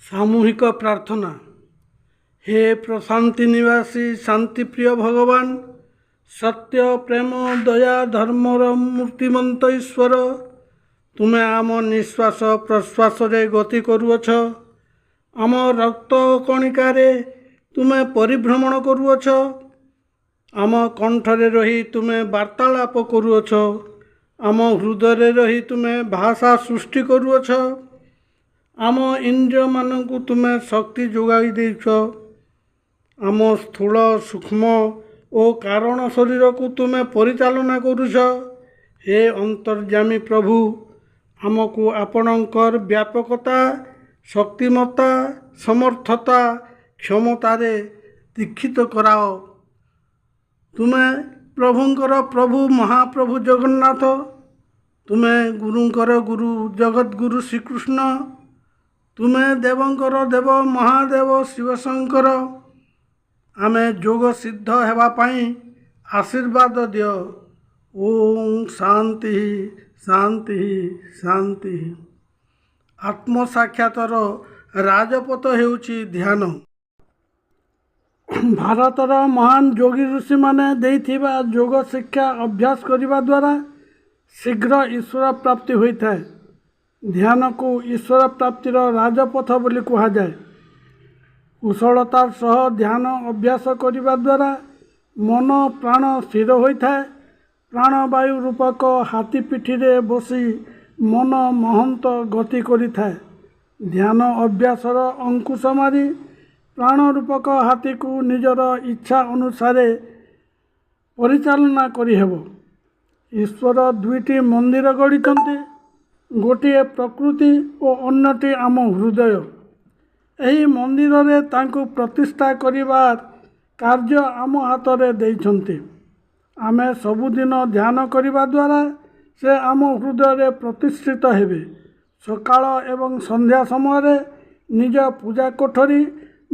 ସାମୂହିକ ପ୍ରାର୍ଥନା। ହେ ପ୍ରଶାନ୍ତି ନିବାସୀ ଶାନ୍ତିପ୍ରିୟ ଭଗବାନ, ସତ୍ୟ ପ୍ରେମ ଦୟା ଧର୍ମର ମୂର୍ତ୍ତିମନ୍ତ ଈଶ୍ୱର, ତୁମେ ଆମ ନିଶ୍ୱାସ ପ୍ରଶ୍ୱାସରେ ଗତି କରୁଅଛ। ଆମ ରକ୍ତ କଣିକାରେ ତୁମେ ପରିଭ୍ରମଣ କରୁଅଛ। ଆମ କଣ୍ଠରେ ରହି ତୁମେ ବାର୍ତ୍ତାଳାପ କରୁଅଛ। ଆମ ହୃଦୟରେ ରହି ତୁମେ ଭାଷା ସୃଷ୍ଟି କରୁଅଛ। ଆମ ଇନ୍ଦ୍ରିୟମାନଙ୍କୁ ତୁମେ ଶକ୍ତି ଯୋଗାଇ ଦେଇଛ। ଆମ ସ୍ଥୂଳ ସୂକ୍ଷ୍ମ ଓ କାରଣ ଶରୀରକୁ ତୁମେ ପରିଚାଳନା କରୁଛ। ହେ ଅନ୍ତର୍ଯ୍ୟାମୀ ପ୍ରଭୁ, ଆମକୁ ଆପଣଙ୍କର ବ୍ୟାପକତା, ଶକ୍ତିମତ୍ତା, ସମର୍ଥତା, କ୍ଷମତାରେ ଦୀକ୍ଷିତ କରାଅ। ତୁମେ ପ୍ରଭୁଙ୍କର ପ୍ରଭୁ ମହାପ୍ରଭୁ ଜଗନ୍ନାଥ, ତୁମେ ଗୁରୁଙ୍କର ଗୁରୁ ଜଗଦ୍ଗୁରୁ ଶ୍ରୀକୃଷ୍ଣ, ତୁମେ ଦେବଙ୍କର ଦେବ ମହାଦେବ ଶିବଶଙ୍କର। ଆମେ ଯୋଗ ସିଦ୍ଧ ହେବା ପାଇଁ ଆଶୀର୍ବାଦ ଦିଅ। ଓଁ ଶାନ୍ତି ଶାନ୍ତି ଶାନ୍ତି। ଆତ୍ମସାକ୍ଷାତର ରାଜପଥ ହେଉଛି ଧ୍ୟାନ। ଭାରତର ମହାନ ଯୋଗୀ ଋଷିମାନେ ଦେଇଥିବା ଯୋଗ ଶିକ୍ଷା ଅଭ୍ୟାସ କରିବା ଦ୍ୱାରା ଶୀଘ୍ର ଈଶ୍ୱର ପ୍ରାପ୍ତି ହୋଇଥାଏ। ଧ୍ୟାନକୁ ଈଶ୍ୱର ପ୍ରାପ୍ତିର ରାଜପଥ ବୋଲି କୁହାଯାଏ। କୁଶଳତାର ସହ ଧ୍ୟାନ ଅଭ୍ୟାସ କରିବା ଦ୍ୱାରା ମନ ପ୍ରାଣ ସ୍ଥିର ହୋଇଥାଏ। ପ୍ରାଣବାୟୁ ରୂପକ ହାତୀ ପିଠିରେ ବସି ମନ ମହନ୍ତ ଗତି କରିଥାଏ। ଧ୍ୟାନ ଅଭ୍ୟାସର ଅଙ୍କୁଶ ମାରି ପ୍ରାଣ ରୂପକ ହାତୀକୁ ନିଜର ଇଚ୍ଛା ଅନୁସାରେ ପରିଚାଳନା କରିହେବ। ଈଶ୍ୱର ଦୁଇଟି ମନ୍ଦିର ଗଢ଼ିଛନ୍ତି, ଗୋଟିଏ ପ୍ରକୃତି ଓ ଅନ୍ୟଟି ଆମ ହୃଦୟ। ଏହି ମନ୍ଦିରରେ ତାଙ୍କୁ ପ୍ରତିଷ୍ଠା କରିବାର କାର୍ଯ୍ୟ ଆମ ହାତରେ ଦେଇଛନ୍ତି। ଆମେ ସବୁଦିନ ଧ୍ୟାନ କରିବା ଦ୍ୱାରା ସେ ଆମ ହୃଦୟରେ ପ୍ରତିଷ୍ଠିତ ହେବେ। ସକାଳ ଏବଂ ସନ୍ଧ୍ୟା ସମୟରେ ନିଜ ପୂଜା କୋଠରୀ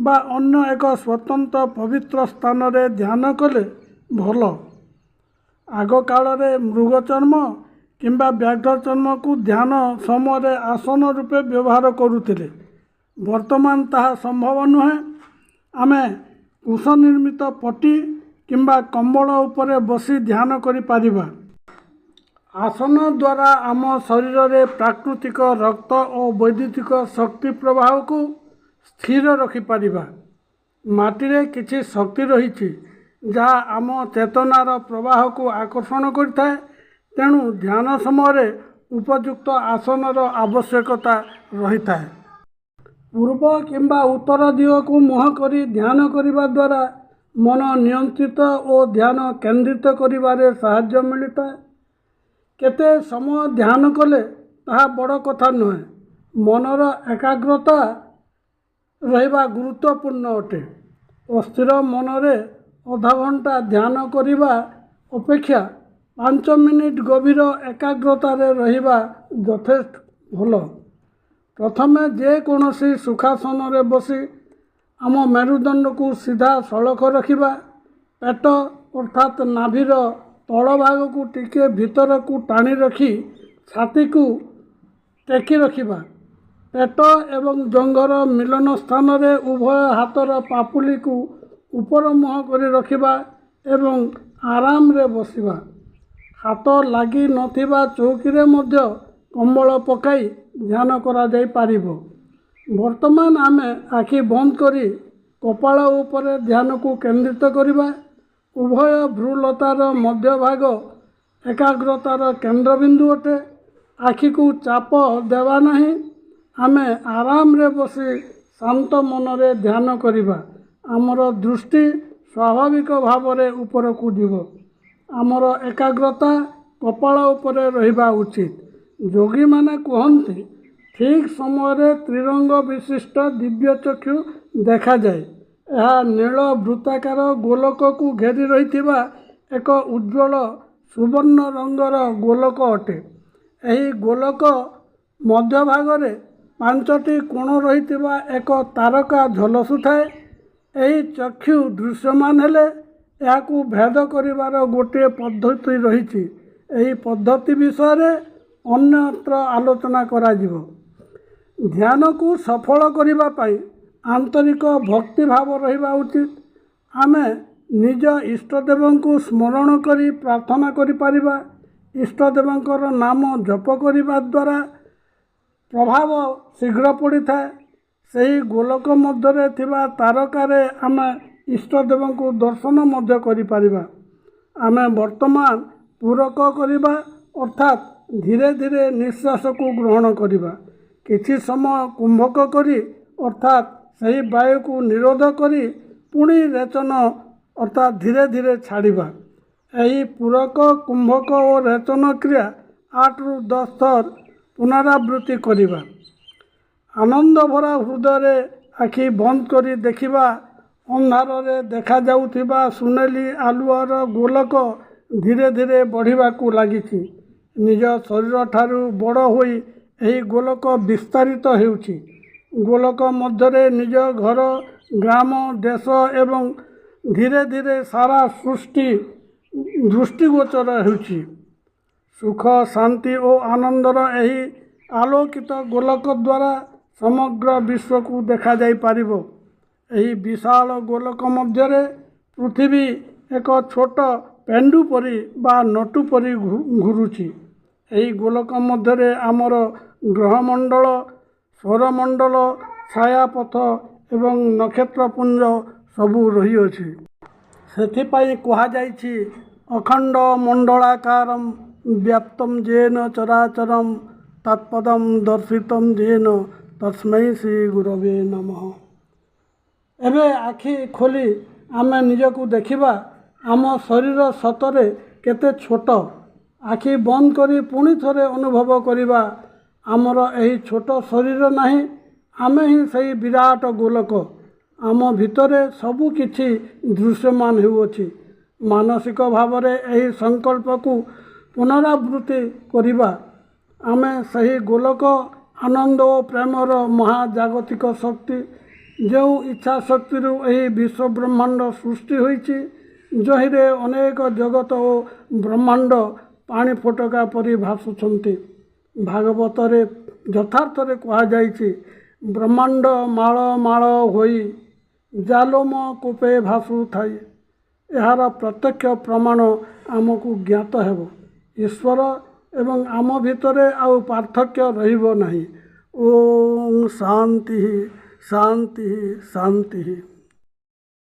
ବା ଅନ୍ୟ ଏକ ସ୍ୱତନ୍ତ୍ର ପବିତ୍ର ସ୍ଥାନରେ ଧ୍ୟାନ କଲେ ଭଲ। ଆଗକାଳରେ ମୃଗଚର୍ମ କିମ୍ବା ବ୍ୟାଘ୍ର ଚର୍ମକୁ ଧ୍ୟାନ ସମୟରେ ଆସନ ରୂପେ ବ୍ୟବହାର କରୁଥିଲେ। ବର୍ତ୍ତମାନ ତାହା ସମ୍ଭବ ନୁହେଁ। ଆମେ କୁଶ ନିର୍ମିତ ପଟି କିମ୍ବା କମ୍ବଳ ଉପରେ ବସି ଧ୍ୟାନ କରିପାରିବା। ଆସନ ଦ୍ୱାରା ଆମ ଶରୀରରେ ପ୍ରାକୃତିକ ରକ୍ତ ଓ ବୈଦ୍ୟୁତିକ ଶକ୍ତି ପ୍ରବାହକୁ ସ୍ଥିର ରଖିପାରିବା। ମାଟିରେ କିଛି ଶକ୍ତି ରହିଛି ଯାହା ଆମ ଚେତନାର ପ୍ରବାହକୁ ଆକର୍ଷଣ କରିଥାଏ। ତେଣୁ ଧ୍ୟାନ ସମୟରେ ଉପଯୁକ୍ତ ଆସନର ଆବଶ୍ୟକତା ରହିଥାଏ। ପୂର୍ବ କିମ୍ବା ଉତ୍ତର ଦିଗକୁ ମୁହଁ କରି ଧ୍ୟାନ କରିବା ଦ୍ୱାରା ମନ ନିୟନ୍ତ୍ରିତ ଓ ଧ୍ୟାନ କେନ୍ଦ୍ରିତ କରିବାରେ ସାହାଯ୍ୟ ମିଳିଥାଏ। କେତେ ସମୟ ଧ୍ୟାନ କଲେ ତାହା ବଡ଼ କଥା ନୁହେଁ। ମନର ଏକାଗ୍ରତା ରହିବା ଗୁରୁତ୍ୱପୂର୍ଣ୍ଣ ଅଟେ। ଅସ୍ଥିର ମନରେ ଅଧଘଣ୍ଟା ଧ୍ୟାନ କରିବା ଅପେକ୍ଷା 5 ମିନିଟ୍ ଗଭୀର ଏକାଗ୍ରତାରେ ରହିବା ଯଥେଷ୍ଟ ଭଲ। ପ୍ରଥମେ ଯେକୌଣସି ସୁଖାସନରେ ବସି ଆମ ମେରୁଦଣ୍ଡକୁ ସିଧା ସଳଖ ରଖିବା। ପେଟ ଅର୍ଥାତ୍ ନାଭିର ତଳ ଭାଗକୁ ଟିକେ ଭିତରକୁ ଟାଣି ରଖି ଛାତିକୁ ଟେକି ରଖିବା। ପେଟ ଏବଂ ଜଙ୍ଘର ମିଳନ ସ୍ଥାନରେ ଉଭୟ ହାତର ପାପୁଲିକୁ ଉପର ମୁହଁ କରି ରଖିବା ଏବଂ ଆରାମରେ ବସିବା। ହାତ ଲାଗି ନଥିବା ଚୌକିରେ ମଧ୍ୟ କମ୍ବଳ ପକାଇ ଧ୍ୟାନ କରାଯାଇପାରିବ। ବର୍ତ୍ତମାନ ଆମେ ଆଖି ବନ୍ଦ କରି କପାଳ ଉପରେ ଧ୍ୟାନକୁ କେନ୍ଦ୍ରିତ କରିବା। ଉଭୟ ଭ୍ରୂଲତାର ମଧ୍ୟଭାଗ ଏକାଗ୍ରତାର କେନ୍ଦ୍ରବିନ୍ଦୁ ଅଟେ। ଆଖିକୁ ଚାପ ଦେବା ନାହିଁ। ଆମେ ଆରାମରେ ବସି ଶାନ୍ତ ମନରେ ଧ୍ୟାନ କରିବା। ଆମର ଦୃଷ୍ଟି ସ୍ୱାଭାବିକ ଭାବରେ ଉପରକୁ ଯିବ। ଆମର ଏକାଗ୍ରତା କପାଳ ଉପରେ ରହିବା ଉଚିତ। ଯୋଗୀମାନେ କୁହନ୍ତି, ଠିକ୍ ସମୟରେ ତ୍ରିରଙ୍ଗ ବିଶିଷ୍ଟ ଦିବ୍ୟଚକ୍ଷୁ ଦେଖାଯାଏ। ଏହା ନୀଳ ବୃତ୍ତାକାର ଗୋଲକକୁ ଘେରି ରହିଥିବା ଏକ ଉଜ୍ଜ୍ୱଳ ସୁବର୍ଣ୍ଣ ରଙ୍ଗର ଗୋଲକ ଅଟେ। ଏହି ଗୋଲକ ମଧ୍ୟଭାଗରେ 5ଟି କୋଣ ରହିଥିବା ଏକ ତାରକା ଝଲସୁଥାଏ। ଏହି ଚକ୍ଷୁ ଦୃଶ୍ୟମାନ ହେଲେ ଏହାକୁ ଭେଦ କରିବାର ଗୋଟିଏ ପଦ୍ଧତି ରହିଛି। ଏହି ପଦ୍ଧତି ବିଷୟରେ ଅନ୍ୟତ୍ର ଆଲୋଚନା କରାଯିବ। ध्यान को सफल करने पाई आंतरिक भक्तिभाव रहिबा उचित। आमे निज इष्टदेव को स्मरण करी प्रार्थना करिपारिबा। इष्टदेवंकर नाम जप करने द्वारा प्रभाव शीघ्र पड़ी था। सही गोलक मध्य थिबा तारकारे आमे इष्टदेव को दर्शन मध्य करिपारिबा। आमे वर्तमान पूरक करिबा अर्थात धीरे धीरे निश्वास को ग्रहण करिबा। किछि समय कुंभक करी अर्थात सही वायु को निरोध करी पुणी रेचन अर्थात धीरे धीरे छाड़िबा। यही पूरक कुंभक और रेचन क्रिया 8 ରୁ 10 थर पुनरावृत्ति करिबा। आनंद भरा हृदय आखि बंद करी देखिबा। अंधार रे देखा जाउथिबा सुनेली आलुआर गोलक धीरे धीरे बढ़िबा को लागिछि। निज शरीर ठारू बड़ होई एही गोलक विस्तारित हेउछि। गोलक मध्य निज घर ग्राम देश एवं धीरे धीरे सारा सृष्टि दृष्टिगोचर हेउछि। सुख शांति और आनंदर एही आलोकित गोलक द्वारा समग्र विश्व को देखा जाई पारिबो। एही विशाल गोलक मध्य पृथ्वी एक छोट पेंडु परी बा नटु परी घुरुछि। एही गोलक मध्य आमर ग्रहमंडल सौरमंडल छायापथ एवं नक्षत्रपुंज सबू रही अछि। सेथिपाई कहा जाइछि अखंड मंडलाकारम व्याप्तम जेन चराचरम तत्पदम दर्शितम जेन तस्मै श्री गुरवे नमः। एबे आखि खोली आमे निजको देखिबा। आम शरीर सतरे केते छोट। आखि बंद करी पुणी थरे अनुभव करिबा आमर एही छोट शरीर नाही, आमे ही सही विराट गोलक। आम भितरे सबु किछि दृश्यमान हेउछि। मानसिक भावरे एही संकल्प को पुनरावृत्ति करिबा। आमे सही गोलक आनंद और प्रेमर महाजागतिक शक्ति जो इच्छा शक्ति यही विश्व ब्रह्मांड सृष्टि होइछि। जहिरे अनेक जगत और ब्रह्मांड पानी फोटका परि भासुछन्ति। भागवत रे यथार्थ रे कहा जाइछि ब्रह्मांड माळ माळ होई जालोम कूपे भासु थाई। यार प्रत्यक्ष प्रमाण आमको ज्ञात हेब। ईश्वर एवं आम भितरे आउ पार्थक्य रहिबो नाही। ओम शांति शांति शांति।